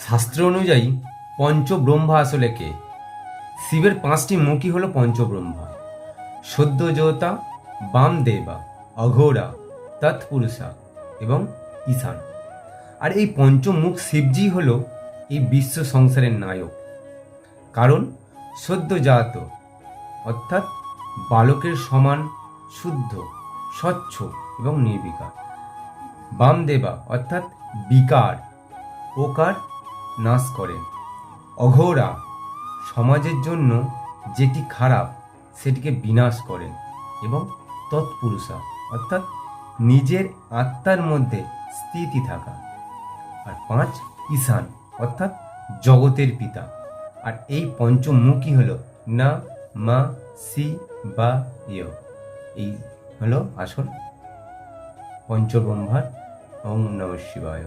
শাস্ত্র অনুযায়ী পঞ্চব্রহ্মা আসলে কে? শিবের 5টি মুখই হলো পঞ্চব্রহ্মা: সদ্যোজাতা, বামদেবা, অঘোরা, তৎপুরুষা এবং ঈশান। আর এই পঞ্চমুখ শিবজি হলো এই বিশ্ব সংসারের নায়ক। কারণ সদ্যোজাত অর্থাৎ বালকের সমান শুদ্ধ, স্বচ্ছ এবং নির্বিকার। বামদেবা অর্থাৎ বিকার, ওকার নাশ করেন। অঘোরা সমাজের জন্য যেটি খারাপ সেটিকে বিনাশ করেন। এবং তৎপুরুষা অর্থাৎ নিজের আত্মার মধ্যে স্থিতি থাকা। আর 5 ঈশান অর্থাৎ জগতের পিতা। আর এই পঞ্চমুখী হলো না মা সি বা ইয়। এই হলো আসল পঞ্চব্রহ্মার ওম নমঃ শিবায়।